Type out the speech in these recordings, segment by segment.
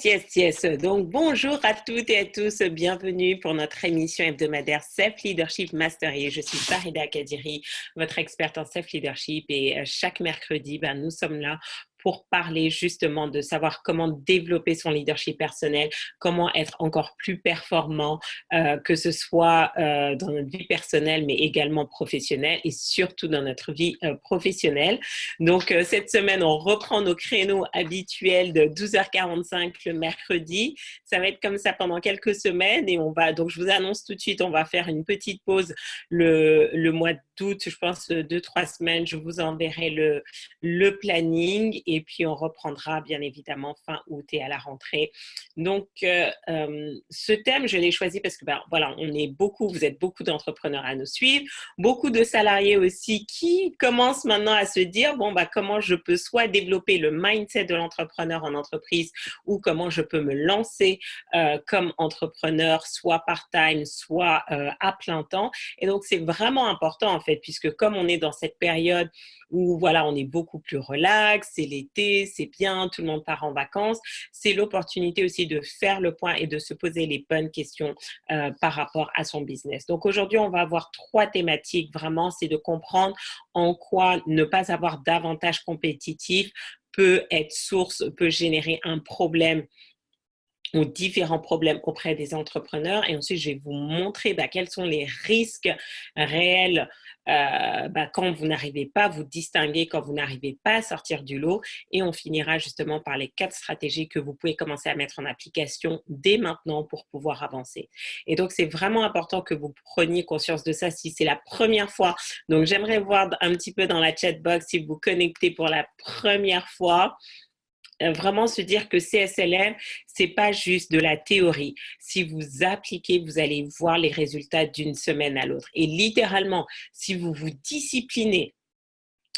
yes. Donc, bonjour à toutes et à tous. Bienvenue pour notre émission hebdomadaire Self Leadership Mastery. Je suis Farida Kadiri, votre experte en Self Leadership. Et chaque mercredi, nous sommes là pour parler justement de savoir comment développer son leadership personnel, comment être encore plus performant, que ce soit dans notre vie personnelle, mais également professionnelle et surtout dans notre vie professionnelle. Donc, cette semaine, on reprend nos créneaux habituels de 12h45 le mercredi. Ça va être comme ça pendant quelques semaines et donc je vous annonce tout de suite, on va faire une petite pause le mois d'août, je pense 2-3 semaines, je vous enverrai le planning et puis on reprendra bien évidemment fin août et à la rentrée. Donc, ce thème, je l'ai choisi parce que voilà, vous êtes beaucoup d'entrepreneurs à nous suivre, beaucoup de salariés aussi qui commencent maintenant à se dire, comment je peux soit développer le mindset de l'entrepreneur en entreprise ou comment je peux me lancer comme entrepreneur, soit part-time, soit à plein temps. Et donc, c'est vraiment important en fait, puisque comme on est dans cette période où voilà, on est beaucoup plus relax, c'est l'été, c'est bien, tout le monde part en vacances, c'est l'opportunité aussi de faire le point et de se poser les bonnes questions par rapport à son business. Donc aujourd'hui, on va avoir 3 thématiques vraiment, c'est de comprendre en quoi ne pas avoir d'avantage compétitif peut générer un problème ou différents problèmes auprès des entrepreneurs. Et ensuite, je vais vous montrer quels sont les risques réels quand vous n'arrivez pas à vous distinguer, quand vous n'arrivez pas à sortir du lot. Et on finira justement par les 4 stratégies que vous pouvez commencer à mettre en application dès maintenant pour pouvoir avancer. Et donc, c'est vraiment important que vous preniez conscience de ça si c'est la première fois. Donc, j'aimerais voir un petit peu dans la chat box si vous vous connectez pour la première fois. Vraiment se dire que CSLM, c'est pas juste de la théorie. Si vous appliquez, vous allez voir les résultats d'une semaine à l'autre. Et littéralement, si vous vous disciplinez,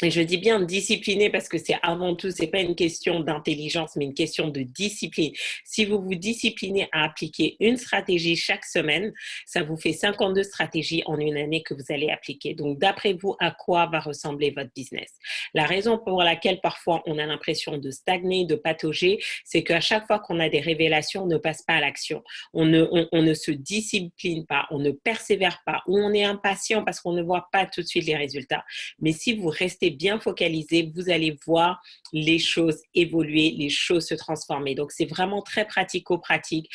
et je dis bien discipliné parce que c'est avant tout, c'est pas une question d'intelligence, mais une question de discipline. Si vous vous disciplinez à appliquer une stratégie chaque semaine, ça vous fait 52 stratégies en une année que vous allez appliquer. Donc, d'après vous, à quoi va ressembler votre business? La raison pour laquelle parfois on a l'impression de stagner, de patauger, c'est qu'à chaque fois qu'on a des révélations, on ne passe pas à l'action. On ne se discipline pas, on ne persévère pas, ou on est impatient parce qu'on ne voit pas tout de suite les résultats. Mais si vous restez bien focalisé, vous allez voir les choses évoluer, les choses se transformer. Donc, c'est vraiment très pratico-pratique.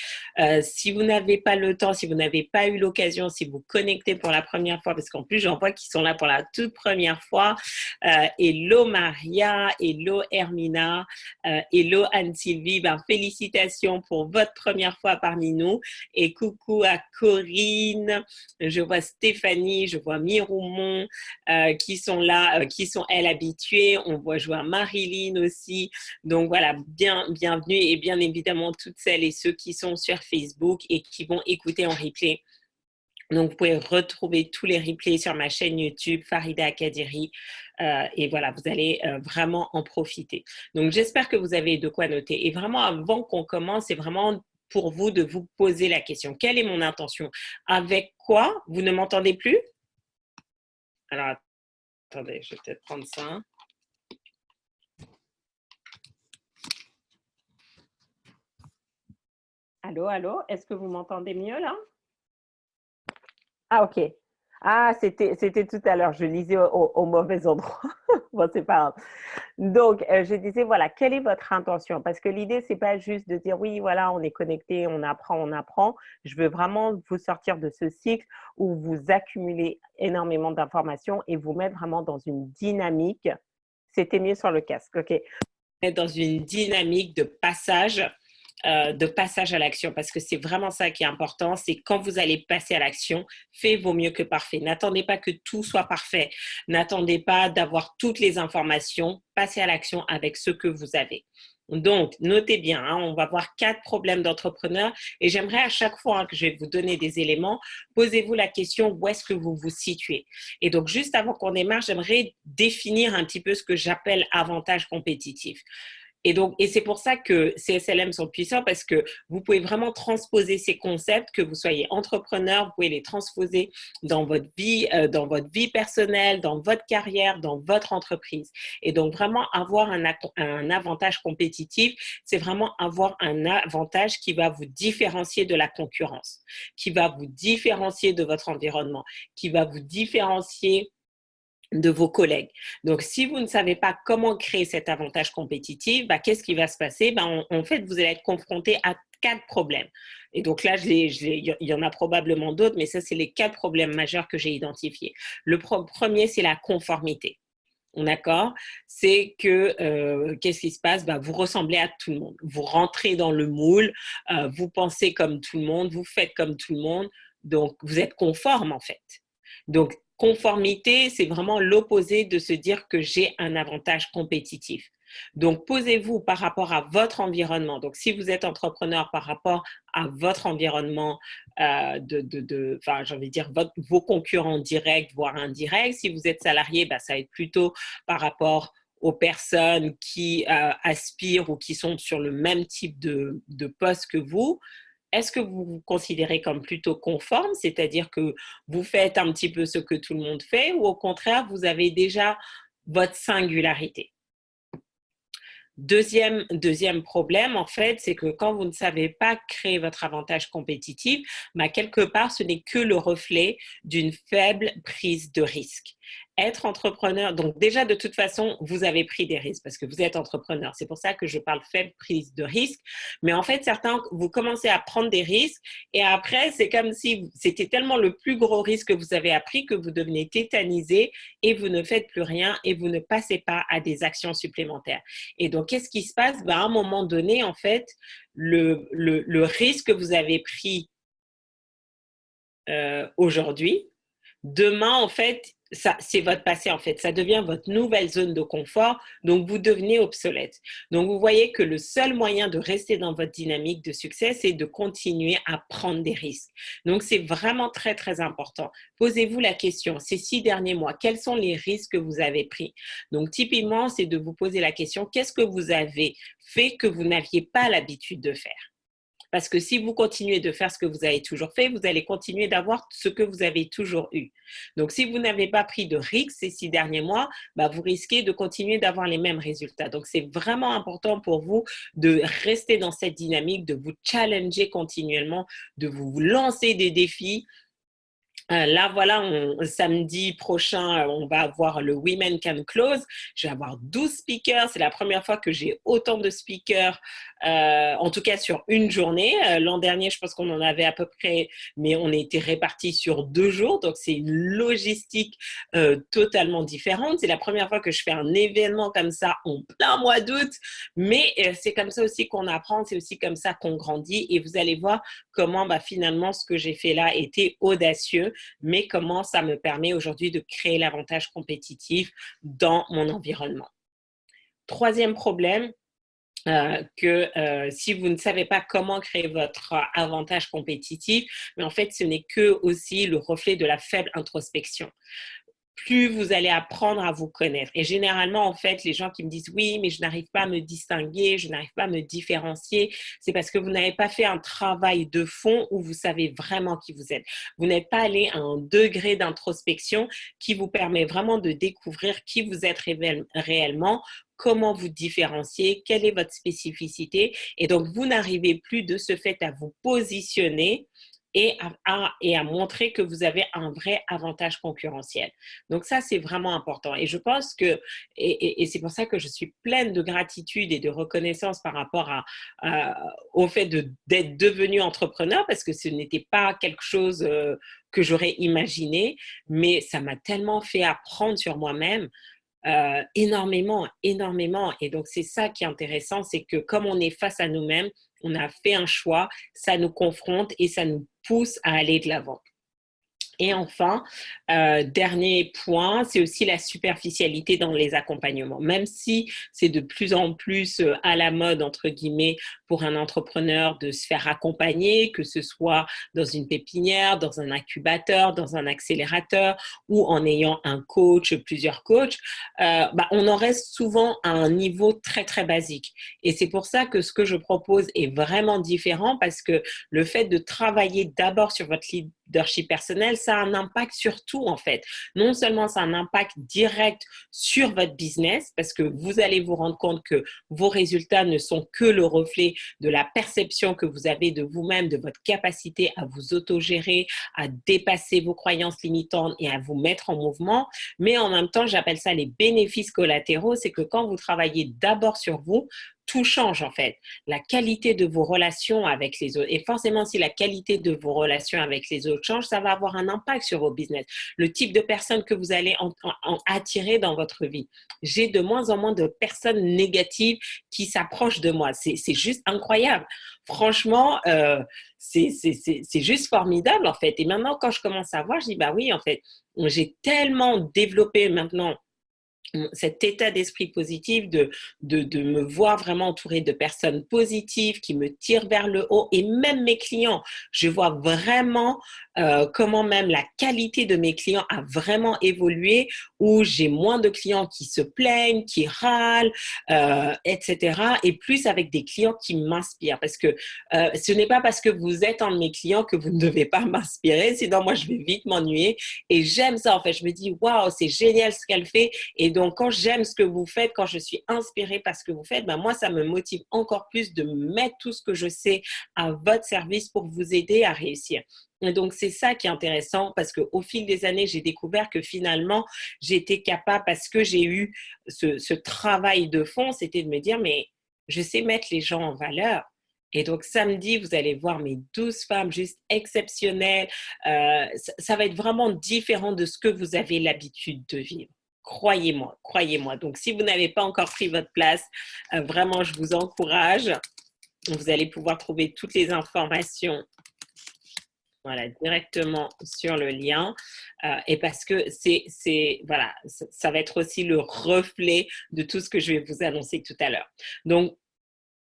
Si vous n'avez pas le temps, si vous n'avez pas eu l'occasion, si vous connectez pour la première fois, parce qu'en plus, j'en vois qui sont là pour la toute première fois. Hello Maria, hello Hermina, hello Anne-Sylvie. Félicitations pour votre première fois parmi nous. Et coucou à Corinne, je vois Stéphanie, je vois Miroumon qui sont là, qui sont elles habituées. On voit jouer Marilyn aussi. Donc voilà, bienvenue et bien évidemment toutes celles et ceux qui sont sur Facebook et qui vont écouter en replay. Donc, vous pouvez retrouver tous les replays sur ma chaîne YouTube, Farida Kadiri. Et voilà, vous allez vraiment en profiter. Donc, j'espère que vous avez de quoi noter. Et vraiment, avant qu'on commence, c'est vraiment pour vous de vous poser la question. Quelle est mon intention? Avec quoi? Vous ne m'entendez plus? Alors, attendez, je vais peut-être prendre ça. Allô? Est-ce que vous m'entendez mieux là? Ah, ok. Ah, c'était tout à l'heure. Je lisais au mauvais endroit. Bon, c'est pas grave. Donc, je disais, voilà, quelle est votre intention? Parce que l'idée, c'est pas juste de dire, oui, voilà, on est connecté, on apprend. Je veux vraiment vous sortir de ce cycle où vous accumulez énormément d'informations et vous mettre vraiment dans une dynamique. C'était mieux sur le casque, ok. Dans une dynamique de passage à l'action, parce que c'est vraiment ça qui est important, c'est quand vous allez passer à l'action, fait vaut mieux que parfait. N'attendez pas que tout soit parfait, n'attendez pas d'avoir toutes les informations, passez à l'action avec ce que vous avez. Donc, notez bien, on va voir 4 problèmes d'entrepreneurs et j'aimerais à chaque fois que je vais vous donner des éléments, posez-vous la question où est-ce que vous vous situez. Et donc, juste avant qu'on démarre, j'aimerais définir un petit peu ce que j'appelle avantage compétitif. Et c'est pour ça que ces SLM sont puissants parce que vous pouvez vraiment transposer ces concepts, que vous soyez entrepreneur, vous pouvez les transposer dans votre vie personnelle, dans votre carrière, dans votre entreprise. Et donc, vraiment avoir un avantage compétitif, c'est vraiment avoir un avantage qui va vous différencier de la concurrence, qui va vous différencier de votre environnement, qui va vous différencier de vos collègues. Donc, si vous ne savez pas comment créer cet avantage compétitif, qu'est-ce qui va se passer? En fait, vous allez être confronté à 4 problèmes. Et donc là, il y en a probablement d'autres, mais ça, c'est les 4 problèmes majeurs que j'ai identifiés. Le premier, c'est la conformité. D'accord? C'est que, qu'est-ce qui se passe? Vous ressemblez à tout le monde. Vous rentrez dans le moule, vous pensez comme tout le monde, vous faites comme tout le monde. Donc, vous êtes conforme, en fait. Donc, conformité, c'est vraiment l'opposé de se dire que j'ai un avantage compétitif. Donc, posez-vous par rapport à votre environnement. Donc, si vous êtes entrepreneur par rapport à votre environnement, j'ai envie de dire vos concurrents directs, voire indirects. Si vous êtes salarié, ça va être plutôt par rapport aux personnes qui aspirent ou qui sont sur le même type de poste que vous. Est-ce que vous vous considérez comme plutôt conforme, c'est-à-dire que vous faites un petit peu ce que tout le monde fait, ou au contraire, vous avez déjà votre singularité? Deuxième problème, en fait, c'est que quand vous ne savez pas créer votre avantage compétitif, quelque part, ce n'est que le reflet d'une faible prise de risque. Être entrepreneur, donc déjà de toute façon, vous avez pris des risques parce que vous êtes entrepreneur. C'est pour ça que je parle faible prise de risque. Mais en fait, certains, vous commencez à prendre des risques et après, c'est comme si c'était tellement le plus gros risque que vous avez appris que vous devenez tétanisé et vous ne faites plus rien et vous ne passez pas à des actions supplémentaires. Et donc, qu'est-ce qui se passe? À un moment donné, en fait, le risque que vous avez pris aujourd'hui, demain, en fait, ça, c'est votre passé, en fait. Ça devient votre nouvelle zone de confort, donc vous devenez obsolète. Donc, vous voyez que le seul moyen de rester dans votre dynamique de succès, c'est de continuer à prendre des risques. Donc, c'est vraiment très, très important. Posez-vous la question, ces 6 derniers mois, quels sont les risques que vous avez pris? Donc, typiquement, c'est de vous poser la question, qu'est-ce que vous avez fait que vous n'aviez pas l'habitude de faire? Parce que si vous continuez de faire ce que vous avez toujours fait, vous allez continuer d'avoir ce que vous avez toujours eu. Donc, si vous n'avez pas pris de risques ces 6 derniers mois, vous risquez de continuer d'avoir les mêmes résultats. Donc, c'est vraiment important pour vous de rester dans cette dynamique, de vous challenger continuellement, de vous lancer des défis. Là, voilà, samedi prochain, on va avoir le Women Can Close. Je vais avoir 12 speakers. C'est la première fois que j'ai autant de speakers, en tout cas sur une journée. L'an dernier, je pense qu'on en avait à peu près, mais on a été répartis sur 2 jours. Donc, c'est une logistique totalement différente. C'est la première fois que je fais un événement comme ça en plein mois d'août. Mais c'est comme ça aussi qu'on apprend. C'est aussi comme ça qu'on grandit. Et vous allez voir comment finalement ce que j'ai fait là était audacieux, mais comment ça me permet aujourd'hui de créer l'avantage compétitif dans mon environnement. Troisième problème, si vous ne savez pas comment créer votre avantage compétitif, mais en fait, ce n'est que aussi le reflet de la faible introspection. Plus vous allez apprendre à vous connaître. Et généralement, en fait, les gens qui me disent « oui, mais je n'arrive pas à me distinguer, je n'arrive pas à me différencier », c'est parce que vous n'avez pas fait un travail de fond où vous savez vraiment qui vous êtes. Vous n'êtes pas allé à un degré d'introspection qui vous permet vraiment de découvrir qui vous êtes réellement, comment vous différencier, quelle est votre spécificité. Et donc, vous n'arrivez plus de ce fait à vous positionner et à montrer que vous avez un vrai avantage concurrentiel. Donc ça, c'est vraiment important. Et je pense que, et c'est pour ça que je suis pleine de gratitude et de reconnaissance par rapport au fait d'être devenue entrepreneur, parce que ce n'était pas quelque chose que j'aurais imaginé, mais ça m'a tellement fait apprendre sur moi-même. Énormément, énormément. Et donc, c'est ça qui est intéressant, c'est que comme on est face à nous-mêmes, on a fait un choix, ça nous confronte et ça nous pousse à aller de l'avant. Et enfin, dernier point, c'est aussi la superficialité dans les accompagnements. Même si c'est de plus en plus à la mode, entre guillemets, pour un entrepreneur de se faire accompagner, que ce soit dans une pépinière, dans un incubateur, dans un accélérateur ou en ayant un coach, plusieurs coachs, on en reste souvent à un niveau très, très basique. Et c'est pour ça que ce que je propose est vraiment différent parce que le fait de travailler d'abord sur votre leadership personnel, ça a un impact sur tout en fait. Non seulement ça a un impact direct sur votre business parce que vous allez vous rendre compte que vos résultats ne sont que le reflet de la perception que vous avez de vous-même, de votre capacité à vous autogérer, à dépasser vos croyances limitantes et à vous mettre en mouvement. Mais en même temps, j'appelle ça les bénéfices collatéraux, c'est que quand vous travaillez d'abord sur vous, tout change en fait. La qualité de vos relations avec les autres. Et forcément, si la qualité de vos relations avec les autres change, ça va avoir un impact sur vos business. Le type de personnes que vous allez attirer dans votre vie. J'ai de moins en moins de personnes négatives qui s'approchent de moi. C'est juste incroyable. Franchement, c'est juste formidable en fait. Et maintenant, quand je commence à voir, je dis, bah oui, en fait, j'ai tellement développé maintenant cet état d'esprit positif, de me voir vraiment entourée de personnes positives qui me tirent vers le haut et même mes clients. Je vois vraiment comment même la qualité de mes clients a vraiment évolué où j'ai moins de clients qui se plaignent, qui râlent, etc. Et plus avec des clients qui m'inspirent parce que ce n'est pas parce que vous êtes un de mes clients que vous ne devez pas m'inspirer, sinon moi je vais vite m'ennuyer et j'aime ça en fait. Je me dis waouh, c'est génial ce qu'elle fait et donc, quand j'aime ce que vous faites, quand je suis inspirée par ce que vous faites, moi, ça me motive encore plus de mettre tout ce que je sais à votre service pour vous aider à réussir. Et donc, c'est ça qui est intéressant parce qu'au fil des années, j'ai découvert que finalement, j'étais capable, parce que j'ai eu ce travail de fond, c'était de me dire, mais je sais mettre les gens en valeur. Et donc, samedi, vous allez voir mes 12 femmes juste exceptionnelles. Ça va être vraiment différent de ce que vous avez l'habitude de vivre. Croyez-moi, croyez-moi. Donc, si vous n'avez pas encore pris votre place, vraiment, je vous encourage. Vous allez pouvoir trouver toutes les informations voilà, directement sur le lien. Et parce que voilà, ça va être aussi le reflet de tout ce que je vais vous annoncer tout à l'heure. Donc,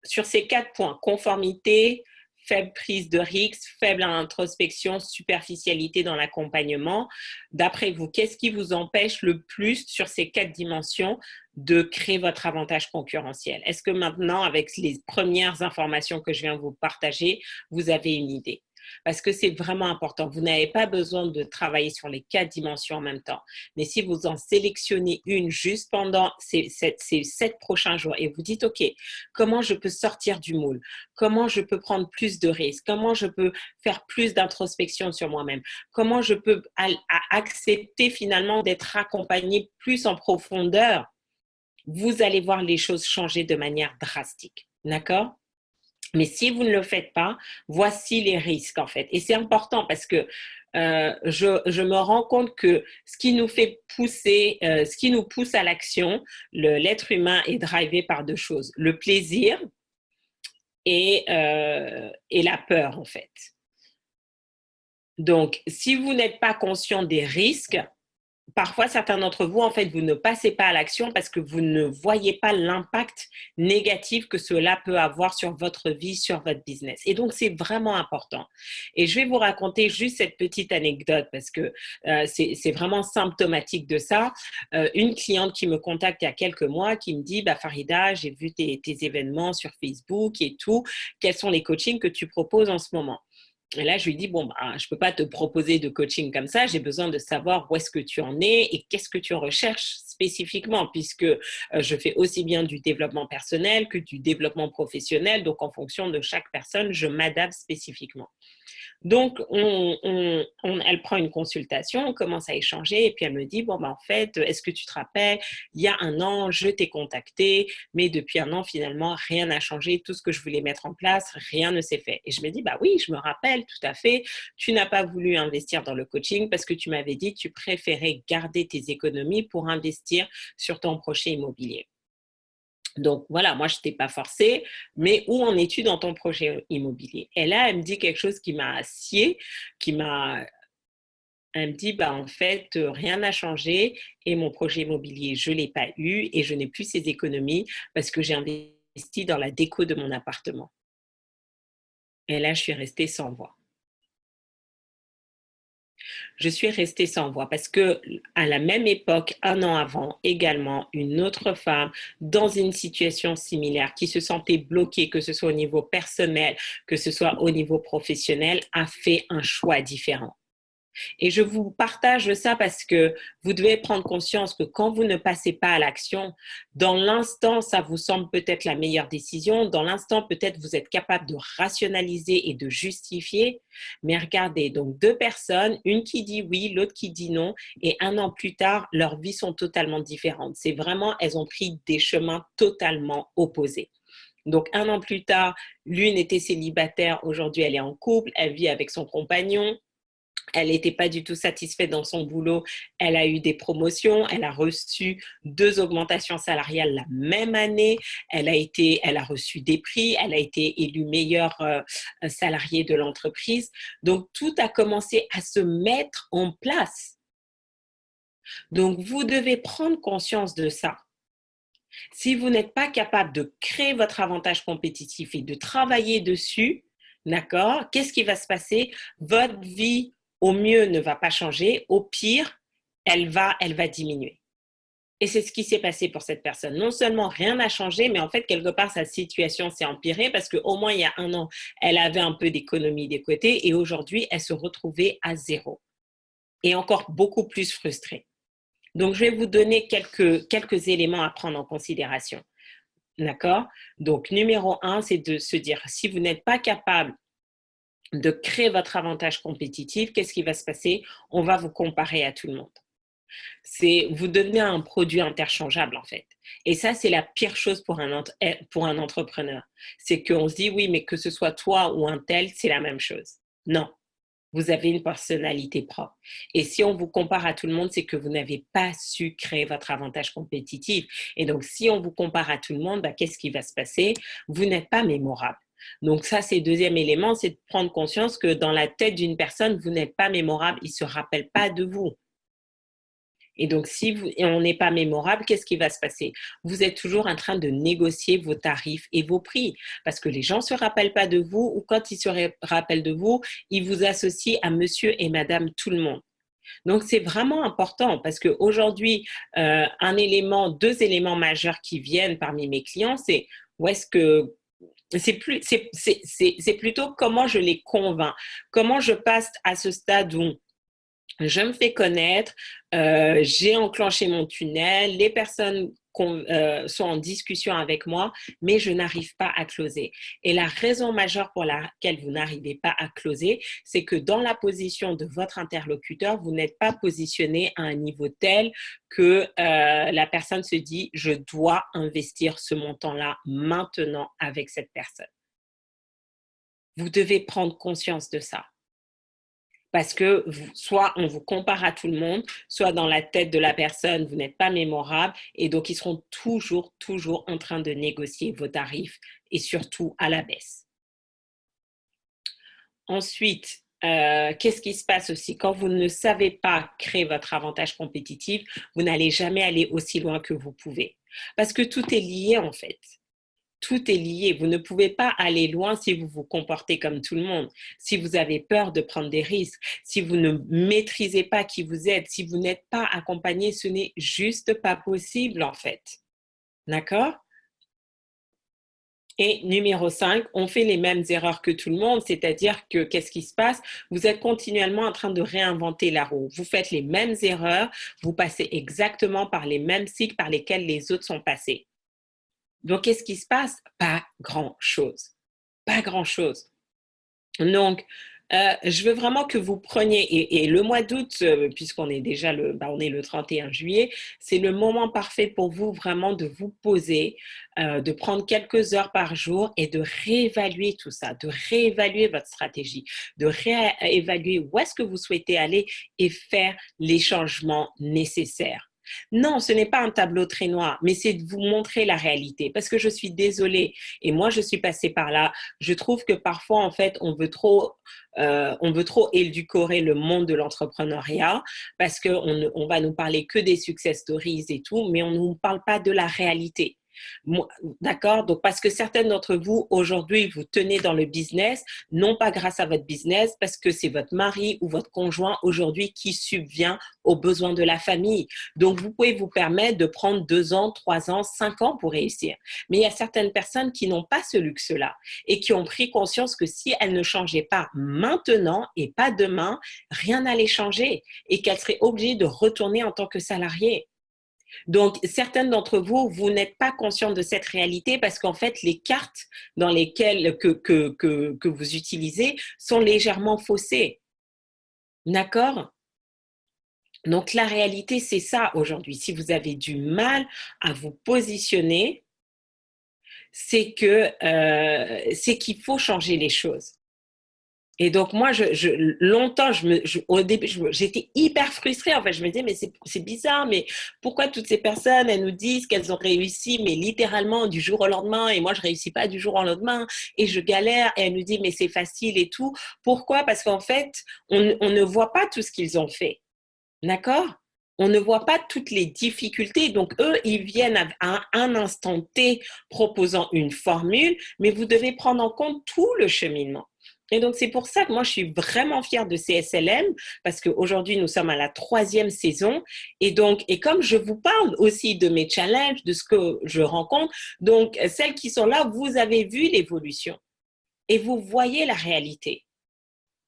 sur ces 4 points, conformité, faible prise de risque, faible introspection, superficialité dans l'accompagnement. D'après vous, qu'est-ce qui vous empêche le plus sur ces 4 dimensions de créer votre avantage concurrentiel? Est-ce que maintenant, avec les premières informations que je viens de vous partager, vous avez une idée? Parce que c'est vraiment important. Vous n'avez pas besoin de travailler sur les 4 dimensions en même temps. Mais si vous en sélectionnez une juste pendant ces 7 prochains jours et vous dites, OK, comment je peux sortir du moule? Comment je peux prendre plus de risques? Comment je peux faire plus d'introspection sur moi-même? Comment je peux accepter finalement d'être accompagné plus en profondeur? Vous allez voir les choses changer de manière drastique. D'accord? Mais si vous ne le faites pas, voici les risques en fait. Et c'est important parce que je me rends compte que ce qui nous fait pousser, ce qui nous pousse à l'action, l'être humain est drivé par deux choses, le plaisir et la peur en fait. Donc, si vous n'êtes pas conscient des risques, parfois, certains d'entre vous, en fait, vous ne passez pas à l'action parce que vous ne voyez pas l'impact négatif que cela peut avoir sur votre vie, sur votre business. Et donc, c'est vraiment important. Et je vais vous raconter juste cette petite anecdote parce que c'est vraiment symptomatique de ça. Une cliente qui me contacte il y a quelques mois qui me dit, bah, Farida, j'ai vu tes événements sur Facebook et tout. Quels sont les coachings que tu proposes en ce moment? Et là, je lui dis, bon, bah, je ne peux pas te proposer de coaching comme ça. J'ai besoin de savoir où est-ce que tu en es et qu'est-ce que tu recherches spécifiquement, puisque je fais aussi bien du développement personnel que du développement professionnel. Donc, en fonction de chaque personne, je m'adapte spécifiquement. Donc, elle prend une consultation, on commence à échanger et puis elle me dit, bon, ben, en fait, est-ce que tu te rappelles, il y a un an, je t'ai contacté, mais depuis un an, finalement, rien n'a changé. Tout ce que je voulais mettre en place, rien ne s'est fait. Et je me dis, bah oui, je me rappelle tout à fait, tu n'as pas voulu investir dans le coaching parce que tu m'avais dit que tu préférais garder tes économies pour investir sur ton projet immobilier. Donc voilà, moi je t'ai pas forcé, mais où en es-tu dans ton projet immobilier? Et là, elle me dit quelque chose qui m'a scié, qui m'a Elle me dit, bah, en fait, rien n'a changé et mon projet immobilier, je ne l'ai pas eu et je n'ai plus ces économies parce que j'ai investi dans la déco de mon appartement. Et là, je suis restée sans voix. Je suis restée sans voix parce que à la même époque, un an avant, également, une autre femme dans une situation similaire qui se sentait bloquée, que ce soit au niveau personnel, que ce soit au niveau professionnel, a fait un choix différent. Et je vous partage ça parce que vous devez prendre conscience que quand vous ne passez pas à l'action, dans l'instant, ça vous semble peut-être la meilleure décision. Dans l'instant, peut-être vous êtes capable de rationaliser et de justifier. Mais regardez, donc deux personnes, une qui dit oui, l'autre qui dit non. Et un an plus tard, leurs vies sont totalement différentes. C'est vraiment, elles ont pris des chemins totalement opposés. Donc, un an plus tard, l'une était célibataire, aujourd'hui elle est en couple, elle vit avec son compagnon. Elle n'était pas du tout satisfaite dans son boulot. Elle a eu des promotions. Elle a reçu 2 augmentations salariales la même année. Elle a reçu des prix. Elle a été élue meilleure salariée de l'entreprise. Donc, tout a commencé à se mettre en place. Donc, vous devez prendre conscience de ça. Si vous n'êtes pas capable de créer votre avantage compétitif et de travailler dessus, d'accord, qu'est-ce qui va se passer? Votre vie, au mieux, ne va pas changer. Au pire, elle va diminuer. Et c'est ce qui s'est passé pour cette personne. Non seulement rien n'a changé, mais en fait, quelque part, sa situation s'est empirée parce qu'au moins, il y a un an, elle avait un peu d'économie des côtés et aujourd'hui, elle se retrouvait à zéro et encore beaucoup plus frustrée. Donc, je vais vous donner quelques éléments à prendre en considération. D'accord? Donc, numéro 1, c'est de se dire, si vous n'êtes pas capable de créer votre avantage compétitif, qu'est-ce qui va se passer? On va vous comparer à tout le monde. Vous devenez un produit interchangeable, en fait. Et ça, c'est la pire chose pour un entrepreneur. C'est qu'on se dit, oui, mais que ce soit toi ou un tel, c'est la même chose. Non, vous avez une personnalité propre. Et si on vous compare à tout le monde, c'est que vous n'avez pas su créer votre avantage compétitif. Et donc, si on vous compare à tout le monde, qu'est-ce qui va se passer? Vous n'êtes pas mémorable. Donc ça, c'est le deuxième élément, c'est de prendre conscience que dans la tête d'une personne, vous n'êtes pas mémorable, il ne se rappelle pas de vous. Et donc, si on n'est pas mémorable, qu'est-ce qui va se passer? Vous êtes toujours en train de négocier vos tarifs et vos prix parce que les gens ne se rappellent pas de vous ou quand ils se rappellent de vous, ils vous associent à monsieur et madame tout le monde. Donc, c'est vraiment important parce qu'aujourd'hui, deux éléments majeurs qui viennent parmi mes clients, c'est où est-ce que c'est plutôt comment je les convainc, comment je passe à ce stade où je me fais connaître, j'ai enclenché mon tunnel, les personnes sont en discussion avec moi, mais je n'arrive pas à closer. Et la raison majeure pour laquelle vous n'arrivez pas à closer, c'est que dans la position de votre interlocuteur, vous n'êtes pas positionné à un niveau tel que la personne se dit, je dois investir ce montant-là maintenant avec cette personne. Vous devez prendre conscience de ça. Parce que soit on vous compare à tout le monde, soit dans la tête de la personne, vous n'êtes pas mémorable et donc ils seront toujours en train de négocier vos tarifs et surtout à la baisse. Ensuite, qu'est-ce qui se passe aussi? Quand vous ne savez pas créer votre avantage compétitif, vous n'allez jamais aller aussi loin que vous pouvez. Parce que tout est lié en fait. Tout est lié. Vous ne pouvez pas aller loin si vous vous comportez comme tout le monde, si vous avez peur de prendre des risques, si vous ne maîtrisez pas qui vous êtes, si vous n'êtes pas accompagné, ce n'est juste pas possible en fait. D'accord? Et numéro 5, on fait les mêmes erreurs que tout le monde, c'est-à-dire que qu'est-ce qui se passe? Vous êtes continuellement en train de réinventer la roue. Vous faites les mêmes erreurs, vous passez exactement par les mêmes cycles par lesquels les autres sont passés. Donc, qu'est-ce qui se passe? Pas grand-chose. Pas grand-chose. Donc, je veux vraiment que vous preniez, et le mois d'août, puisqu'on est déjà on est le 31 juillet, c'est le moment parfait pour vous vraiment de vous poser, de prendre quelques heures par jour et de réévaluer tout ça, de réévaluer votre stratégie, de réévaluer où est-ce que vous souhaitez aller et faire les changements nécessaires. Non, ce n'est pas un tableau très noir, mais c'est de vous montrer la réalité. Parce que je suis désolée, et moi je suis passée par là. Je trouve que parfois, en fait, on veut trop édulcorer le monde de l'entrepreneuriat parce qu'on va nous parler que des success stories et tout, mais on ne nous parle pas de la réalité. D'accord? Donc, parce que certaines d'entre vous, aujourd'hui, vous tenez dans le business, non pas grâce à votre business, parce que c'est votre mari ou votre conjoint aujourd'hui qui subvient aux besoins de la famille. Donc, vous pouvez vous permettre de prendre 2 ans, 3 ans, 5 ans pour réussir. Mais il y a certaines personnes qui n'ont pas ce luxe-là et qui ont pris conscience que si elles ne changeaient pas maintenant et pas demain, rien n'allait changer et qu'elles seraient obligées de retourner en tant que salariées. Donc, certaines d'entre vous, vous n'êtes pas conscient de cette réalité parce qu'en fait, les cartes dans lesquelles que vous utilisez sont légèrement faussées. D'accord? Donc, la réalité, c'est ça aujourd'hui. Si vous avez du mal à vous positionner, c'est qu'il faut changer les choses. Et donc, moi, longtemps, au début, j'étais hyper frustrée. En fait, je me disais, mais c'est bizarre, mais pourquoi toutes ces personnes, elles nous disent qu'elles ont réussi, mais littéralement du jour au lendemain, et moi, je réussis pas du jour au lendemain, et je galère, et elles nous disent, mais c'est facile et tout. Pourquoi? Parce qu'en fait, on ne voit pas tout ce qu'ils ont fait. D'accord? On ne voit pas toutes les difficultés. Donc, eux, ils viennent à un instant T proposant une formule, mais vous devez prendre en compte tout le cheminement. Et donc, c'est pour ça que moi, je suis vraiment fière de CSLM parce qu'aujourd'hui, nous sommes à la 3e saison. Et donc, et comme je vous parle aussi de mes challenges, de ce que je rencontre, donc, celles qui sont là, vous avez vu l'évolution et vous voyez la réalité.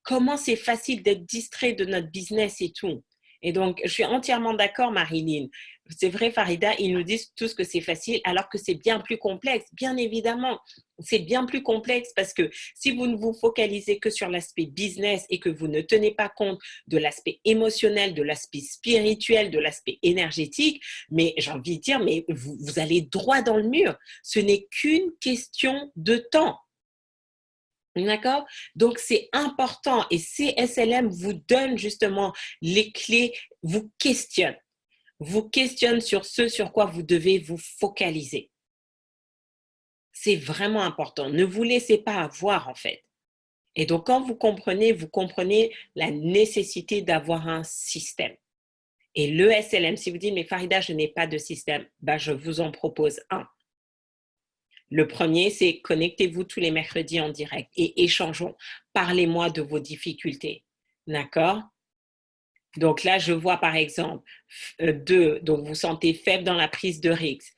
Comment c'est facile d'être distrait de notre business et tout. Et donc, je suis entièrement d'accord, Marilyn. C'est vrai, Farida, ils nous disent tous que c'est facile, alors que c'est bien plus complexe. Bien évidemment, c'est bien plus complexe parce que si vous ne vous focalisez que sur l'aspect business et que vous ne tenez pas compte de l'aspect émotionnel, de l'aspect spirituel, de l'aspect énergétique, mais j'ai envie de dire, mais vous allez droit dans le mur. Ce n'est qu'une question de temps. D'accord? Donc, c'est important et CSLM vous donne justement les clés, vous questionne sur ce sur quoi vous devez vous focaliser. C'est vraiment important. Ne vous laissez pas avoir en fait. Et donc, quand vous comprenez la nécessité d'avoir un système. Et le SLM, si vous dites, mais Farida, je n'ai pas de système, ben, je vous en propose un. Le premier, c'est connectez-vous tous les mercredis en direct et échangeons. Parlez-moi de vos difficultés. D'accord? Donc là, je vois par exemple 2, donc vous sentez faible dans la prise de risque,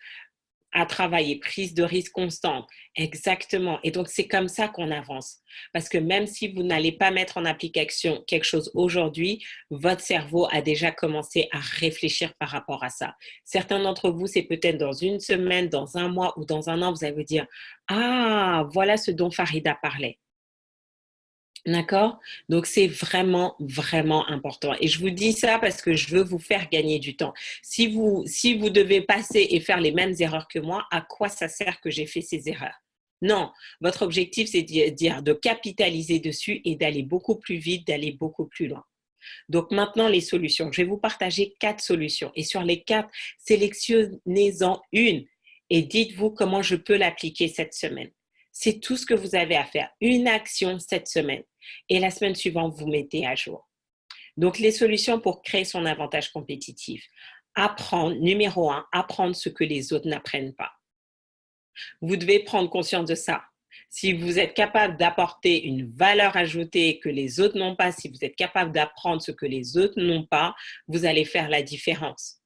à travailler, prise de risque constante. Exactement. Et donc, c'est comme ça qu'on avance. Parce que même si vous n'allez pas mettre en application quelque chose aujourd'hui, votre cerveau a déjà commencé à réfléchir par rapport à ça. Certains d'entre vous, c'est peut-être dans une semaine, dans un mois ou dans un an, vous allez vous dire, ah, voilà ce dont Farida parlait. D'accord? Donc, c'est vraiment, vraiment important. Et je vous dis ça parce que je veux vous faire gagner du temps. Si vous devez passer et faire les mêmes erreurs que moi, à quoi ça sert que j'ai fait ces erreurs? Non, votre objectif, c'est de capitaliser dessus et d'aller beaucoup plus vite, d'aller beaucoup plus loin. Donc, maintenant, les solutions. Je vais vous partager 4 solutions. Et sur les 4, sélectionnez-en une et dites-vous comment je peux l'appliquer cette semaine. C'est tout ce que vous avez à faire. Une action cette semaine. Et la semaine suivante, vous mettez à jour. Donc, les solutions pour créer son avantage compétitif. Apprendre, numéro 1, apprendre ce que les autres n'apprennent pas. Vous devez prendre conscience de ça. Si vous êtes capable d'apporter une valeur ajoutée que les autres n'ont pas, si vous êtes capable d'apprendre ce que les autres n'ont pas, vous allez faire la différence.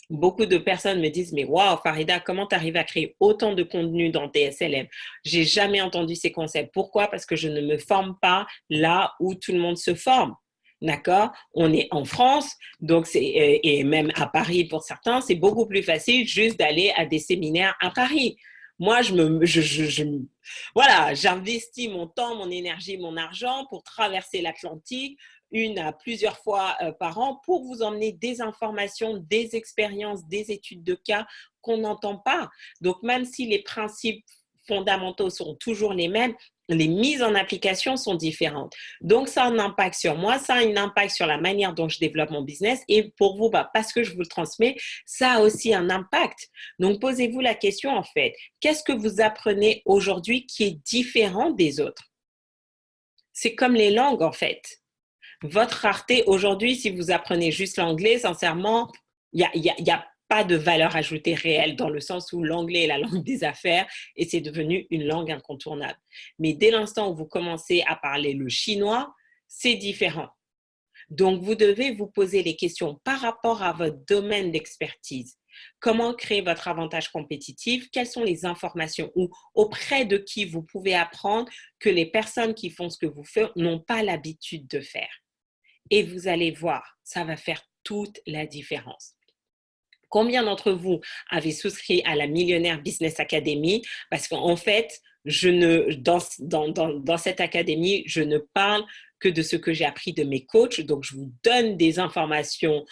Beaucoup de personnes me disent, mais waouh, Farida, comment tu arrives à créer autant de contenu dans TSLM? J'ai jamais entendu ces concepts. Pourquoi? Parce que je ne me forme pas là où tout le monde se forme. D'accord? On est en France, donc et même à Paris pour certains, c'est beaucoup plus facile juste d'aller à des séminaires à Paris. Moi, voilà, j'investis mon temps, mon énergie, mon argent pour traverser l'Atlantique une à plusieurs fois par an pour vous emmener des informations, des expériences, des études de cas qu'on n'entend pas. Donc, même si les principes fondamentaux sont toujours les mêmes, les mises en application sont différentes. Donc, ça a un impact sur moi, ça a un impact sur la manière dont je développe mon business. Et pour vous, parce que je vous le transmets, ça a aussi un impact. Donc, posez-vous la question, en fait, qu'est-ce que vous apprenez aujourd'hui qui est différent des autres? C'est comme les langues, en fait. Votre rareté aujourd'hui, si vous apprenez juste l'anglais, sincèrement, il y a pas de valeur ajoutée réelle dans le sens où l'anglais est la langue des affaires et c'est devenu une langue incontournable. Mais dès l'instant où vous commencez à parler le chinois, c'est différent. Donc, vous devez vous poser les questions par rapport à votre domaine d'expertise. Comment créer votre avantage compétitif? Quelles sont les informations ou auprès de qui vous pouvez apprendre que les personnes qui font ce que vous faites n'ont pas l'habitude de faire? Et vous allez voir, ça va faire toute la différence. Combien d'entre vous avez souscrit à la Millionnaire Business Academy? Parce qu'en fait, dans cette académie, je ne parle que de ce que j'ai appris de mes coachs. Donc, je vous donne des informations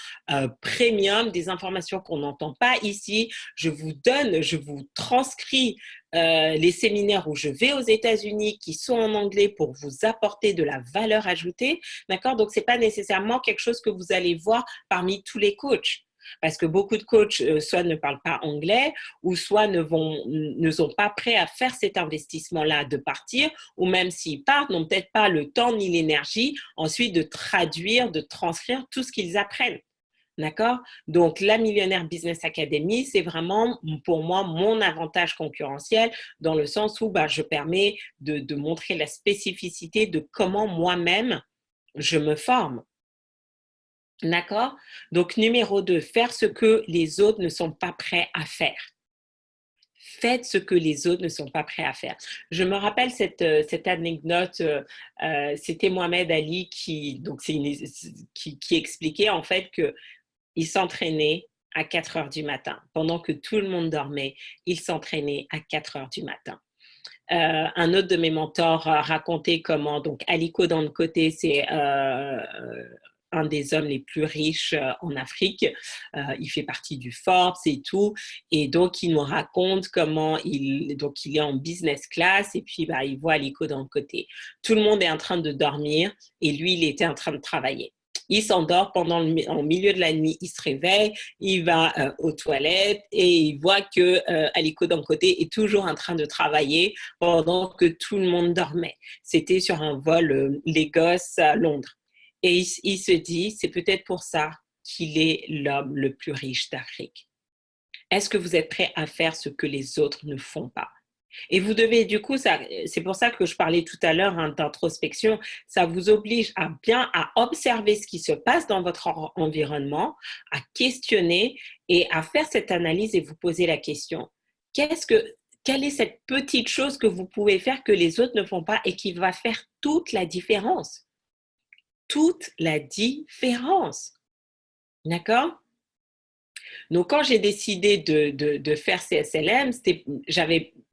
premium, des informations qu'on n'entend pas ici. Je vous transcris les séminaires où je vais aux États-Unis qui sont en anglais pour vous apporter de la valeur ajoutée. D'accord? Donc, ce n'est pas nécessairement quelque chose que vous allez voir parmi tous les coachs. Parce que beaucoup de coachs soit ne parlent pas anglais ou soit ne sont pas prêts à faire cet investissement-là de partir ou même s'ils partent, n'ont peut-être pas le temps ni l'énergie ensuite de traduire, de transcrire tout ce qu'ils apprennent. D'accord? Donc, la Millionnaire Business Academy, c'est vraiment pour moi mon avantage concurrentiel dans le sens où je permets de montrer la spécificité de comment moi-même je me forme. D'accord? Donc, numéro 2, faire ce que les autres ne sont pas prêts à faire. Faites ce que les autres ne sont pas prêts à faire. Je me rappelle cette anecdote, c'était Mohamed Ali qui expliquait en fait qu'il s'entraînait à 4 heures du matin. Pendant que tout le monde dormait, il s'entraînait à 4 heures du matin. Un autre de mes mentors racontait comment, donc Aliko Dangote, c'est un des hommes les plus riches en Afrique. Il fait partie du Forbes et tout. Et donc, il nous raconte comment il est en business class et puis il voit Aliko Dangote. Tout le monde est en train de dormir et lui, il était en train de travailler. Il s'endort en milieu de la nuit, il se réveille, il va aux toilettes et il voit que Aliko Dangote est toujours en train de travailler pendant que tout le monde dormait. C'était sur un vol Lagos à Londres. Et il se dit, c'est peut-être pour ça qu'il est l'homme le plus riche d'Afrique. Est-ce que vous êtes prêt à faire ce que les autres ne font pas? Et vous devez, du coup, c'est pour ça que je parlais tout à l'heure d'introspection, ça vous oblige à observer ce qui se passe dans votre environnement, à questionner et à faire cette analyse et vous poser la question. Quelle est cette petite chose que vous pouvez faire que les autres ne font pas et qui va faire toute la différence? Toute la différence. D'accord? Donc, quand j'ai décidé de faire CSLM,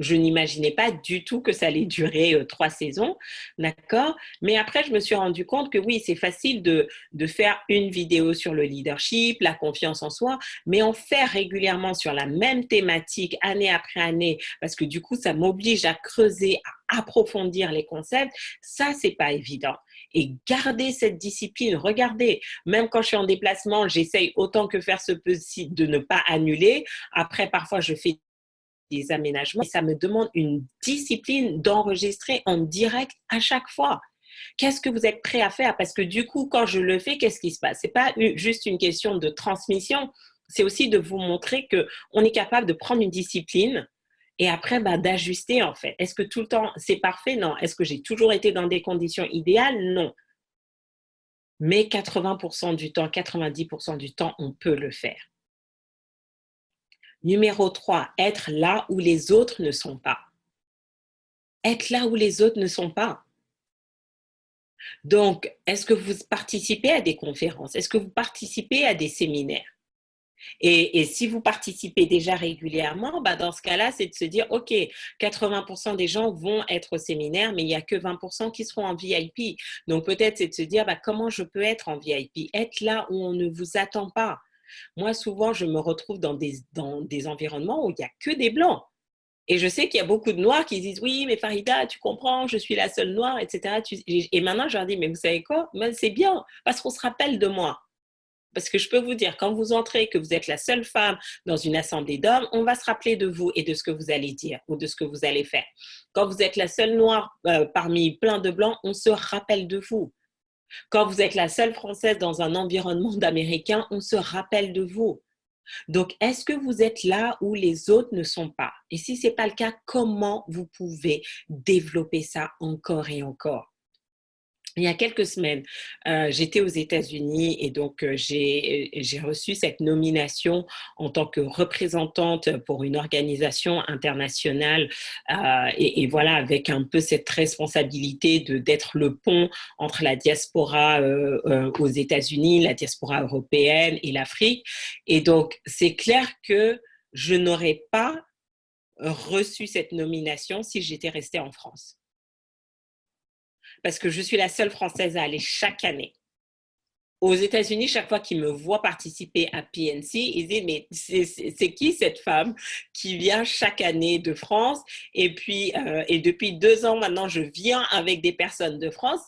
je n'imaginais pas du tout que ça allait durer 3 saisons, d'accord? Mais après, je me suis rendu compte que oui, c'est facile de faire une vidéo sur le leadership, la confiance en soi, mais en faire régulièrement sur la même thématique, année après année, parce que du coup, ça m'oblige à creuser, à approfondir les concepts, ça, c'est pas évident. Et garder cette discipline, regardez, même quand je suis en déplacement, j'essaye autant que faire se peut de ne pas annuler. Après, parfois, je fais des aménagements et ça me demande une discipline d'enregistrer en direct à chaque fois. Qu'est-ce que vous êtes prêt à faire? Parce que du coup, quand je le fais, qu'est-ce qui se passe? Ce n'est pas juste une question de transmission, c'est aussi de vous montrer qu'on est capable de prendre une discipline et après, d'ajuster en fait. Est-ce que tout le temps, c'est parfait? Non. Est-ce que j'ai toujours été dans des conditions idéales? Non. Mais 80% du temps, 90% du temps, on peut le faire. Numéro 3, être là où les autres ne sont pas. Être là où les autres ne sont pas. Donc, est-ce que vous participez à des conférences? Est-ce que vous participez à des séminaires? Et si vous participez déjà régulièrement, dans ce cas-là, c'est de se dire, OK, 80% des gens vont être au séminaire, mais il n'y a que 20% qui seront en VIP. Donc, peut-être, c'est de se dire, comment je peux être en VIP? Être là où on ne vous attend pas. Moi, souvent, je me retrouve dans des environnements où il n'y a que des blancs. Et je sais qu'il y a beaucoup de Noirs qui disent, oui, mais Farida, tu comprends, je suis la seule Noire, etc. Et maintenant, je leur dis, mais vous savez quoi? C'est bien, parce qu'on se rappelle de moi. Parce que je peux vous dire, quand vous entrez, que vous êtes la seule femme dans une assemblée d'hommes, on va se rappeler de vous et de ce que vous allez dire ou de ce que vous allez faire. Quand vous êtes la seule Noire parmi plein de Blancs, on se rappelle de vous. Quand vous êtes la seule Française dans un environnement d'Américains, on se rappelle de vous. Donc, est-ce que vous êtes là où les autres ne sont pas? Et si ce n'est pas le cas, comment vous pouvez développer ça encore et encore? Il y a quelques semaines, j'étais aux États-Unis et donc j'ai reçu cette nomination en tant que représentante pour une organisation internationale et voilà, avec un peu cette responsabilité d'être le pont entre la diaspora aux États-Unis, la diaspora européenne et l'Afrique. Et donc, c'est clair que je n'aurais pas reçu cette nomination si j'étais restée en France. Parce que je suis la seule Française à aller chaque année. Aux États-Unis, chaque fois qu'ils me voient participer à PNC, ils disent, mais c'est qui cette femme qui vient chaque année de France? Et puis, et depuis 2 ans maintenant, je viens avec des personnes de France.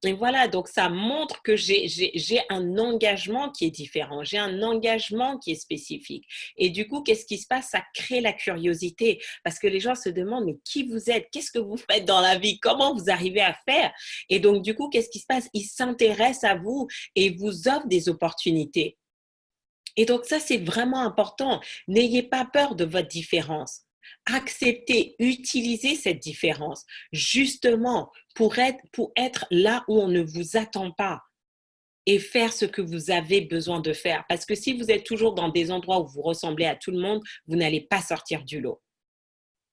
Et voilà, donc ça montre que j'ai un engagement qui est différent, j'ai un engagement qui est spécifique. Et du coup, qu'est-ce qui se passe? Ça crée la curiosité parce que les gens se demandent, mais qui vous êtes? Qu'est-ce que vous faites dans la vie? Comment vous arrivez à faire? Et donc, du coup, qu'est-ce qui se passe? Ils s'intéressent à vous et vous offrent des opportunités. Et donc, ça, c'est vraiment important. N'ayez pas peur de votre différence. Acceptez, utilisez cette différence justement pour être là où on ne vous attend pas et faire ce que vous avez besoin de faire. Parce que si vous êtes toujours dans des endroits où vous ressemblez à tout le monde, vous n'allez pas sortir du lot.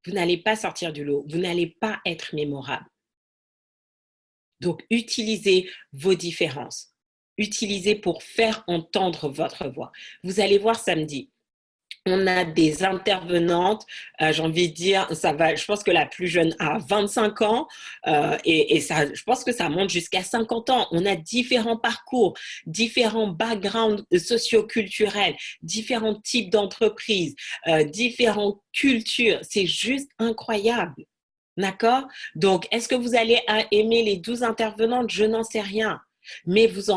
Vous n'allez pas sortir du lot. Vous n'allez pas être mémorable. Donc, utilisez vos différences. Utilisez pour faire entendre votre voix. Vous allez voir samedi. On a des intervenantes, j'ai envie de dire, je pense que la plus jeune a 25 ans et ça, je pense que ça monte jusqu'à 50 ans. On a différents parcours, différents backgrounds socioculturels, différents types d'entreprises, différentes cultures. C'est juste incroyable. D'accord? Donc, est-ce que vous allez aimer les 12 intervenantes? Je n'en sais rien. Mais vous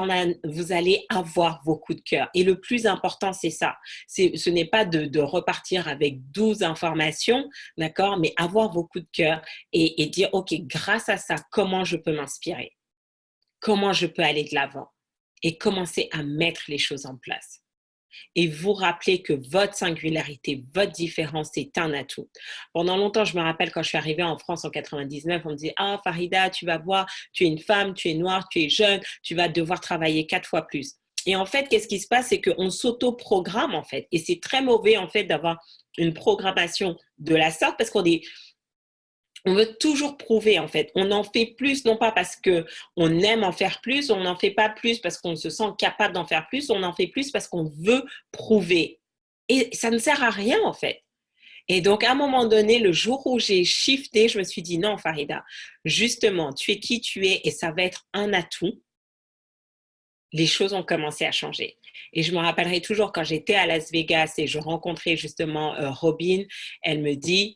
allez avoir vos coups de cœur. Et le plus important, c'est ça. Ce n'est pas de repartir avec 12 informations, d'accord? Mais avoir vos coups de cœur et dire, OK, grâce à ça, comment je peux m'inspirer? Comment je peux aller de l'avant? Et commencer à mettre les choses en place. Et vous rappeler que votre singularité, votre différence, c'est un atout. Pendant longtemps, je me rappelle quand je suis arrivée en France en 99, on me dit, ah Farida, tu vas voir, tu es une femme, tu es noire, tu es jeune, tu vas devoir travailler 4 fois plus. Et en fait, qu'est-ce qui se passe? C'est qu'on s'auto-programme en fait. Et c'est très mauvais en fait d'avoir une programmation de la sorte parce on veut toujours prouver en fait. On en fait plus, non pas parce qu'on aime en faire plus, on n'en fait pas plus parce qu'on se sent capable d'en faire plus, on en fait plus parce qu'on veut prouver. Et ça ne sert à rien en fait. Et donc, à un moment donné, le jour où j'ai shifté, je me suis dit, non, Farida, justement, tu es qui tu es et ça va être un atout. Les choses ont commencé à changer. Et je me rappellerai toujours quand j'étais à Las Vegas et je rencontrais justement Robin, elle me dit,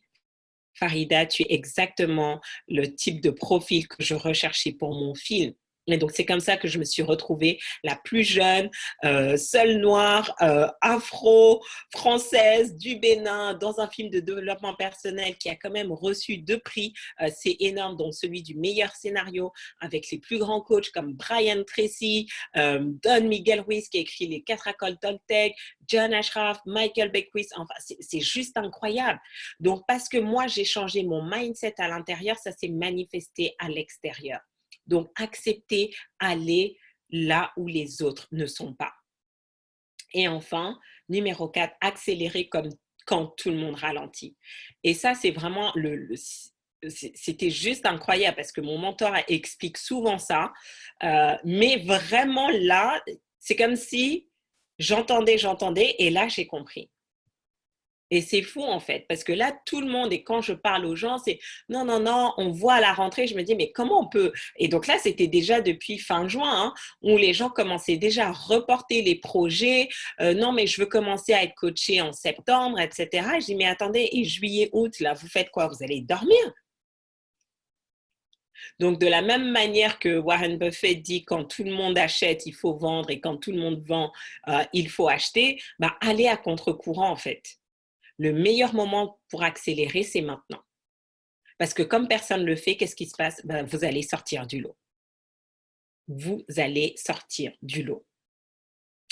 Farida, tu es exactement le type de profil que je recherchais pour mon film. Et donc, c'est comme ça que je me suis retrouvée la plus jeune, seule noire, afro-française du Bénin dans un film de développement personnel qui a quand même reçu 2 prix. C'est énorme, dont celui du meilleur scénario avec les plus grands coachs comme Brian Tracy, Don Miguel Ruiz qui a écrit Les 4 écoles Toltec, John Ashraf, Michael Beckwith. Enfin, c'est juste incroyable. Donc, parce que moi, j'ai changé mon mindset à l'intérieur, ça s'est manifesté à l'extérieur. Donc, accepter aller là où les autres ne sont pas. Et enfin, numéro 4, accélérer comme quand tout le monde ralentit. Et ça, c'est vraiment c'était juste incroyable parce que mon mentor explique souvent ça. Mais vraiment là, c'est comme si j'entendais et là, j'ai compris. Et c'est fou en fait, parce que là, tout le monde, et quand je parle aux gens, c'est non, non, non, on voit à la rentrée, je me dis, mais comment on peut? Et donc là, c'était déjà depuis fin juin, hein, où les gens commençaient déjà à reporter les projets. Non, mais je veux commencer à être coachée en septembre, etc. Et je dis, mais attendez, et juillet, août, là, vous faites quoi? Vous allez dormir? Donc, de la même manière que Warren Buffett dit quand tout le monde achète, il faut vendre et quand tout le monde vend, il faut acheter, bah, allez à contre-courant en fait. Le meilleur moment pour accélérer, c'est maintenant. Parce que comme personne ne le fait, qu'est-ce qui se passe? Ben, vous allez sortir du lot. Vous allez sortir du lot.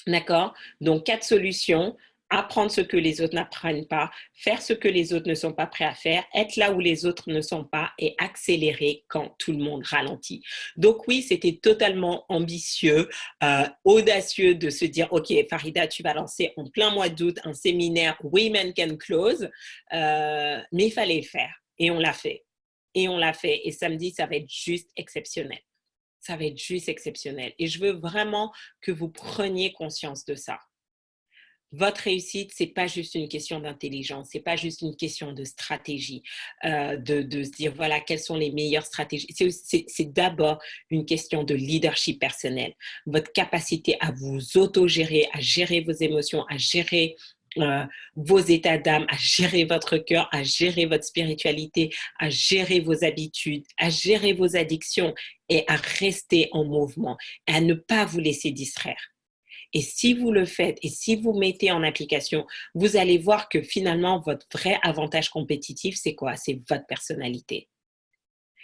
D'accord? Donc, 4 solutions. Apprendre ce que les autres n'apprennent pas, faire ce que les autres ne sont pas prêts à faire, être là où les autres ne sont pas et accélérer quand tout le monde ralentit. Donc oui, c'était totalement ambitieux, audacieux de se dire, OK, Farida, tu vas lancer en plein mois d'août un séminaire Women Can Close, mais il fallait le faire et on l'a fait. Et on l'a fait et samedi, ça va être juste exceptionnel. Ça va être juste exceptionnel. Et je veux vraiment que vous preniez conscience de ça. Votre réussite, c'est pas juste une question d'intelligence, c'est pas juste une question de stratégie, de se dire voilà quelles sont les meilleures stratégies. C'est d'abord une question de leadership personnel, votre capacité à vous autogérer, à gérer vos émotions, à gérer vos états d'âme, à gérer votre cœur, à gérer votre spiritualité, à gérer vos habitudes, à gérer vos addictions et à rester en mouvement, et à ne pas vous laisser distraire. Et si vous le faites et si vous mettez en application, vous allez voir que finalement, votre vrai avantage compétitif, c'est quoi? C'est votre personnalité.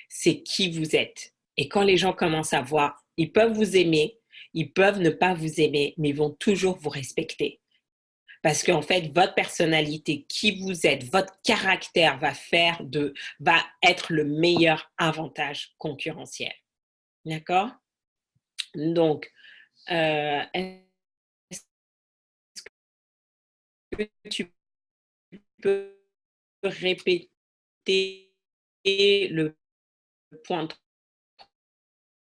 C'est qui vous êtes. Et quand les gens commencent à voir, ils peuvent vous aimer, ils peuvent ne pas vous aimer, mais ils vont toujours vous respecter. Parce qu'en fait, votre personnalité, qui vous êtes, votre caractère va être le meilleur avantage concurrentiel. D'accord? Donc, est-ce que tu peux répéter le point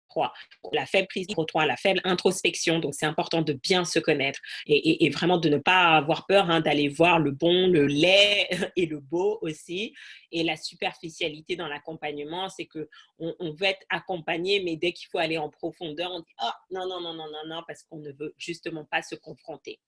3, la faible prise de 3, la faible introspection. Donc, c'est important de bien se connaître et vraiment de ne pas avoir peur d'aller voir le bon, le laid et le beau aussi. Et la superficialité dans l'accompagnement, c'est qu'on veut être accompagné, mais dès qu'il faut aller en profondeur, on dit « Ah, non, non, non, non, non, non », parce qu'on ne veut justement pas se confronter.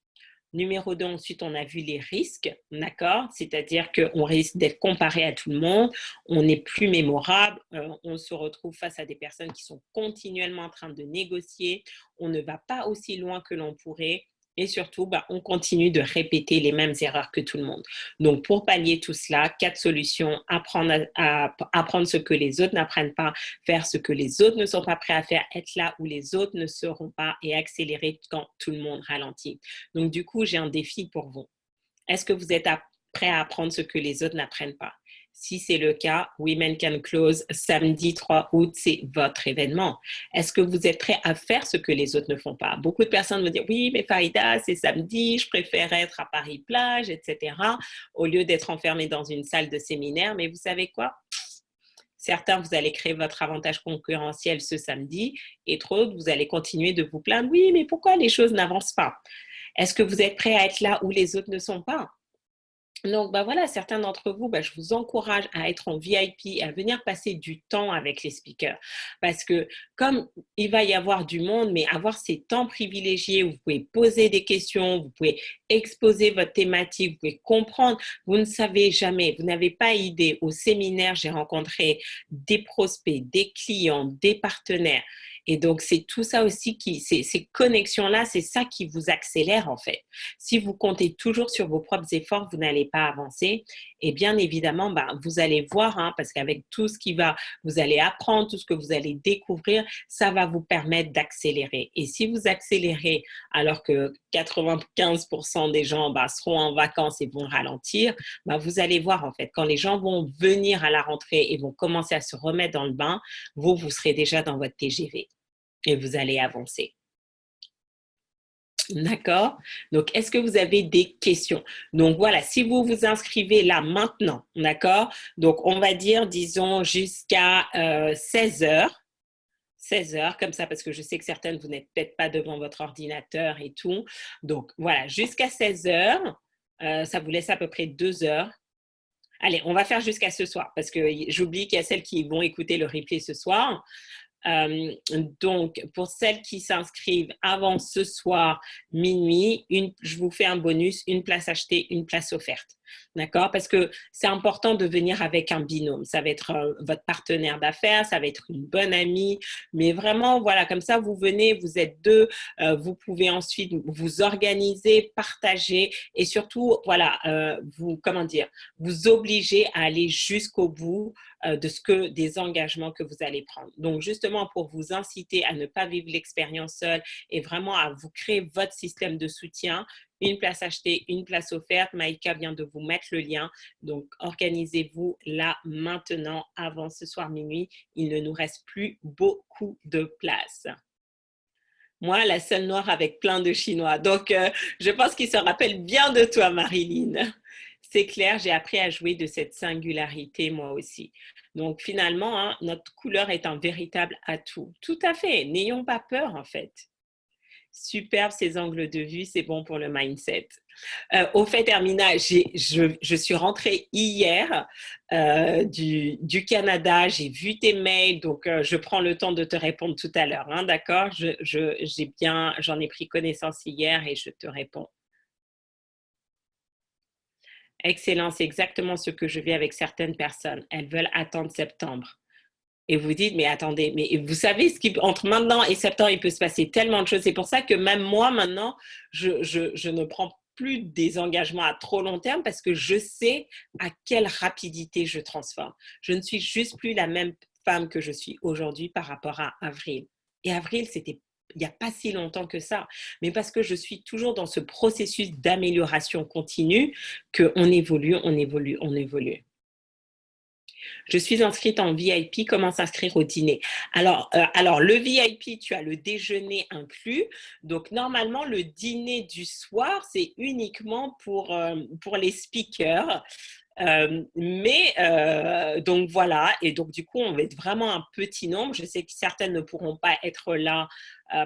Numéro 2, ensuite, on a vu les risques, d'accord? C'est-à-dire qu'on risque d'être comparé à tout le monde, on n'est plus mémorable, on se retrouve face à des personnes qui sont continuellement en train de négocier, on ne va pas aussi loin que l'on pourrait et surtout, on continue de répéter les mêmes erreurs que tout le monde. Donc, pour pallier tout cela, 4 solutions, apprendre ce que les autres n'apprennent pas, faire ce que les autres ne sont pas prêts à faire, être là où les autres ne seront pas et accélérer quand tout le monde ralentit. Donc, du coup, j'ai un défi pour vous. Est-ce que vous êtes prêt à apprendre ce que les autres n'apprennent pas? Si c'est le cas, Women Can Close, samedi 3 août, c'est votre événement. Est-ce que vous êtes prêt à faire ce que les autres ne font pas? Beaucoup de personnes me disent, oui, mais Farida, c'est samedi, je préfère être à Paris-Plage, etc., au lieu d'être enfermé dans une salle de séminaire. Mais vous savez quoi? Certains, vous allez créer votre avantage concurrentiel ce samedi et d'autres, vous allez continuer de vous plaindre. Oui, mais pourquoi les choses n'avancent pas? Est-ce que vous êtes prêt à être là où les autres ne sont pas? Donc, voilà, certains d'entre vous, je vous encourage à être en VIP et à venir passer du temps avec les speakers. Parce que comme il va y avoir du monde, mais avoir ces temps privilégiés où vous pouvez poser des questions, vous pouvez exposer votre thématique, vous pouvez comprendre, vous ne savez jamais, vous n'avez pas idée. Au séminaire, j'ai rencontré des prospects, des clients, des partenaires. Et donc, c'est tout ça aussi, ces connexions-là, c'est ça qui vous accélère en fait. Si vous comptez toujours sur vos propres efforts, vous n'allez pas avancer. Et bien évidemment, vous allez voir, parce qu'avec tout ce vous allez apprendre, tout ce que vous allez découvrir, ça va vous permettre d'accélérer. Et si vous accélérez alors que 95% des gens seront en vacances et vont ralentir, vous allez voir en fait, quand les gens vont venir à la rentrée et vont commencer à se remettre dans le bain, vous serez déjà dans votre TGV et vous allez avancer. D'accord? Donc, est-ce que vous avez des questions? Donc, voilà, si vous vous inscrivez là maintenant, d'accord? Donc, on va dire, disons, jusqu'à 16 heures. 16 heures, comme ça, parce que je sais que certaines, vous n'êtes peut-être pas devant votre ordinateur et tout. Donc, voilà, jusqu'à 16 heures. Ça vous laisse à peu près 2 heures. Allez, on va faire jusqu'à ce soir parce que j'oublie qu'il y a celles qui vont écouter le replay ce soir. Donc, pour celles qui s'inscrivent avant ce soir, minuit, je vous fais un bonus, une place achetée, une place offerte. D'accord? Parce que c'est important de venir avec un binôme. Ça va être votre partenaire d'affaires, ça va être une bonne amie, mais vraiment, voilà, comme ça, vous venez, vous êtes deux, vous pouvez ensuite vous organiser, partager et surtout, voilà, vous obliger à aller jusqu'au bout des engagements que vous allez prendre. Donc, justement, pour vous inciter à ne pas vivre l'expérience seule et vraiment à vous créer votre système de soutien, une place achetée, une place offerte. Maïka vient de vous mettre le lien. Donc, organisez-vous là, maintenant, avant ce soir minuit. Il ne nous reste plus beaucoup de place. Moi, la seule noire avec plein de Chinois. Donc, je pense qu'il se rappelle bien de toi, Marilyn. C'est clair, j'ai appris à jouer de cette singularité moi aussi. Donc finalement, hein, notre couleur est un véritable atout. Tout à fait, n'ayons pas peur en fait. Superbe ces angles de vue, c'est bon pour le mindset. Au fait, Hermina, je suis rentrée hier du Canada, j'ai vu tes mails, donc je prends le temps de te répondre tout à l'heure, hein, d'accord? J'en ai pris connaissance hier et je te réponds. Excellent, c'est exactement ce que je vis avec certaines personnes. Elles veulent attendre septembre. Et vous dites, mais attendez, mais vous savez, entre maintenant et septembre, il peut se passer tellement de choses. C'est pour ça que même moi, maintenant, je ne prends plus des engagements à trop long terme parce que je sais à quelle rapidité je transforme. Je ne suis juste plus la même femme que je suis aujourd'hui par rapport à avril. Et avril, c'était il n'y a pas si longtemps que ça, mais parce que je suis toujours dans ce processus d'amélioration continue qu'on évolue, on évolue, on évolue. Je suis inscrite en VIP, comment s'inscrire au dîner? Alors, le VIP, tu as le déjeuner inclus. Donc, normalement, le dîner du soir, c'est uniquement pour les speakers. Donc voilà, et donc du coup, on va être vraiment un petit nombre. Je sais que certaines ne pourront pas être là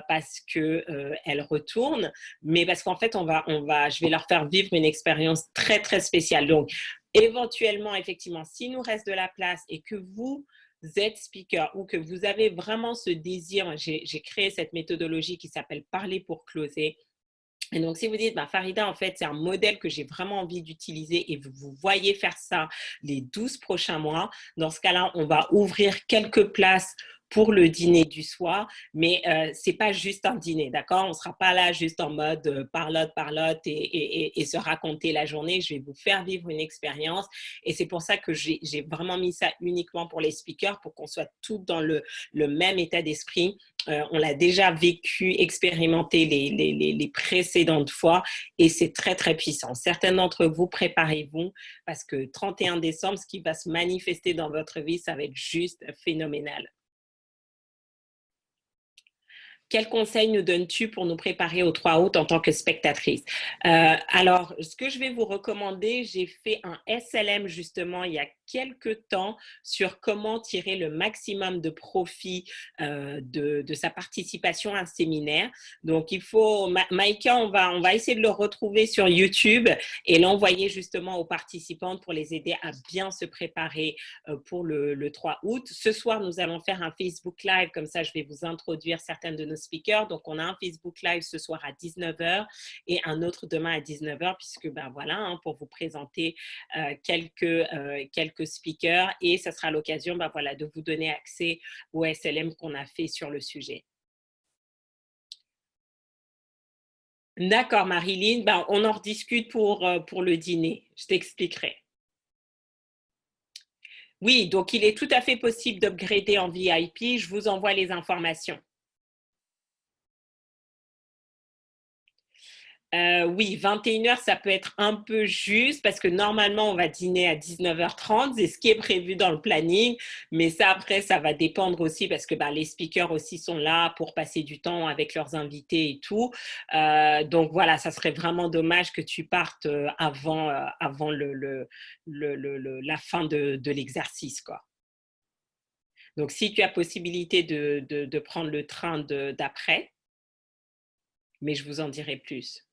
parce que elles retournent, mais parce qu'en fait, je vais leur faire vivre une expérience très très spéciale. Donc, éventuellement, effectivement, s'il nous reste de la place et que vous êtes speaker ou que vous avez vraiment ce désir, j'ai créé cette méthodologie qui s'appelle Parler pour closer. Et donc, si vous dites, bah, Farida, en fait, c'est un modèle que j'ai vraiment envie d'utiliser et vous voyez faire ça les 12 prochains mois, dans ce cas-là, on va ouvrir quelques places pour le dîner du soir, mais c'est pas juste un dîner, d'accord? On sera pas là juste en mode parlotte et se raconter la journée. Je vais vous faire vivre une expérience et c'est pour ça que j'ai vraiment mis ça uniquement pour les speakers pour qu'on soit tous dans le même état d'esprit. On l'a déjà vécu, expérimenté les précédentes fois et c'est très, très puissant. Certains d'entre vous, préparez-vous parce que 31 décembre, ce qui va se manifester dans votre vie, ça va être juste phénoménal. Quel conseil nous donnes-tu pour nous préparer au 3 août en tant que spectatrice? Alors, ce que je vais vous recommander, j'ai fait un SLM justement il y a quelques temps sur comment tirer le maximum de profit de sa participation à un séminaire. Donc, il faut, Maïka, on va essayer de le retrouver sur YouTube et l'envoyer justement aux participantes pour les aider à bien se préparer pour le 3 août. Ce soir, nous allons faire un Facebook Live, comme ça, je vais vous introduire certaines de nos speakers. Donc, on a un Facebook Live ce soir à 19h et un autre demain à 19h, puisque, ben voilà, hein, pour vous présenter quelques speakers et ça sera l'occasion, ben voilà, de vous donner accès au SLM qu'on a fait sur le sujet. D'accord, Marilyn, ben, on en rediscute pour le dîner. Je t'expliquerai. Oui, donc il est tout à fait possible d'upgrader en VIP. Je vous envoie les informations. Oui, 21h, ça peut être un peu juste parce que normalement, on va dîner à 19h30, c'est ce qui est prévu dans le planning. Mais ça, après, ça va dépendre aussi parce que les speakers aussi sont là pour passer du temps avec leurs invités et tout. Donc voilà, ça serait vraiment dommage que tu partes avant la fin de l'exercice, quoi. Donc, si tu as possibilité de prendre le train d'après, mais je vous en dirai plus.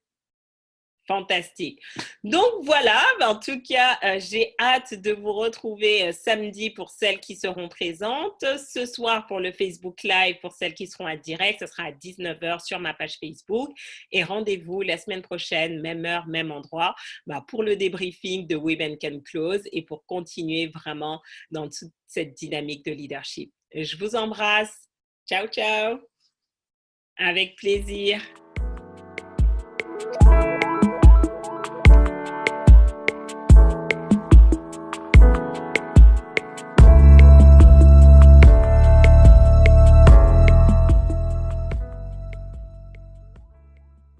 Fantastique. Donc voilà, en tout cas, j'ai hâte de vous retrouver samedi pour celles qui seront présentes, ce soir pour le Facebook Live pour celles qui seront à direct, ce sera à 19h sur ma page Facebook et rendez-vous la semaine prochaine, même heure, même endroit, pour le débriefing de Women Can Close et pour continuer vraiment dans toute cette dynamique de leadership. Je vous embrasse. Ciao, ciao. Avec plaisir.